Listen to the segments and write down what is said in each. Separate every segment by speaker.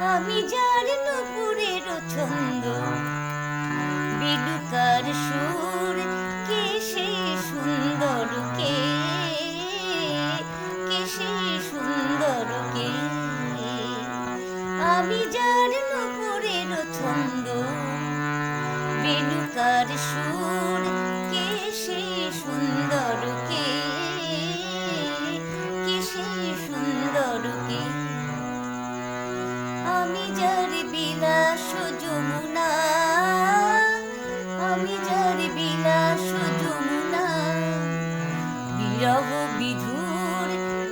Speaker 1: আমি যার নুপুরের ছন্দ, বিলুকার সুর, কে সে সুন্দর, কে সে সুন্দর, কে আমি যার নুপুরের ছন্দ, বেলুকার সুর, কে সে সুন্দর, কে সে সুন্দর, কে আমি যার বিলাস যমুনা, আমি যার বিলাস যমুনা, বিরহ বিধুর,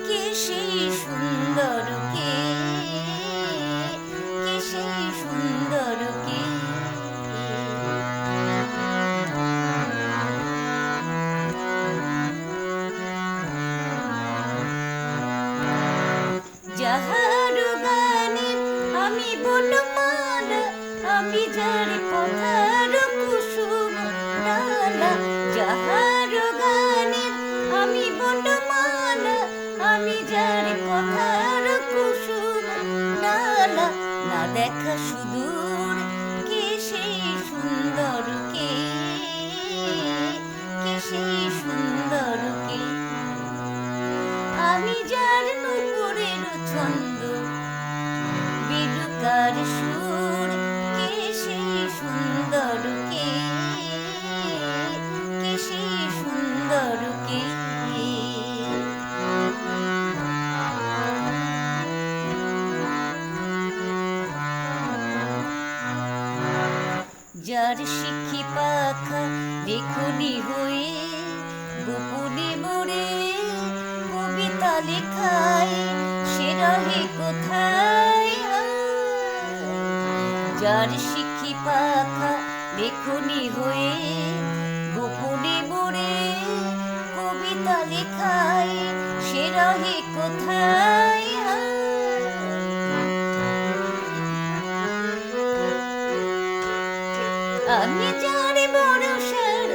Speaker 1: কে সে সুন্দর, কে সে সুন্দর, কে যাহার গানে আমি বনমালা, আমি যার কথার কুসুম ডালা, যাহার গানে আমি বনমালা, আমি যার কথার কুসুম ডালা, না দেখা সুদূর, কে সেই সুন্দর, কে সেই সুন্দর, কে আমি যার নুপুরের ছন্দ, বিলুকার সুর, কে সেই সুন্দর, কে সেই সুন্দর, কে যার শিখি পাখা লেখনি হয়ে গোপনে মোরে কবিতা লেখায়, সে রহে কোথায়? যার শিখি পাখা লেখনি হয়ে গোপনে মোরে কবিতা লেখায়, সে রহে কোথায়? আমি যার বরষার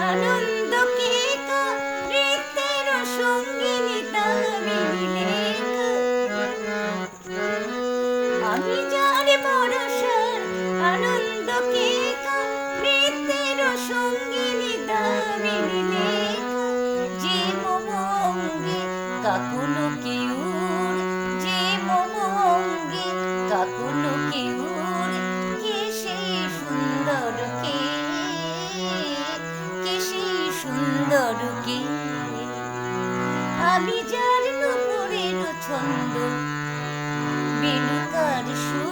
Speaker 1: আনন্দ কেকা, নৃত্যের সঙ্গিনী তামিনী লেখা, আমি যার বরষার আনন্দ কেকা, নৃত্যের সঙ্গিনী তামিনী লেখা, যে মম অঙ্গে কাকুনো কেউর, যে মম অঙ্গে কাকুনো কেউর, কে সেই সুন্দর, কে সেই সুন্দর, কে আমি যার নুপুরের ছন্দ, বেলুকার সুর।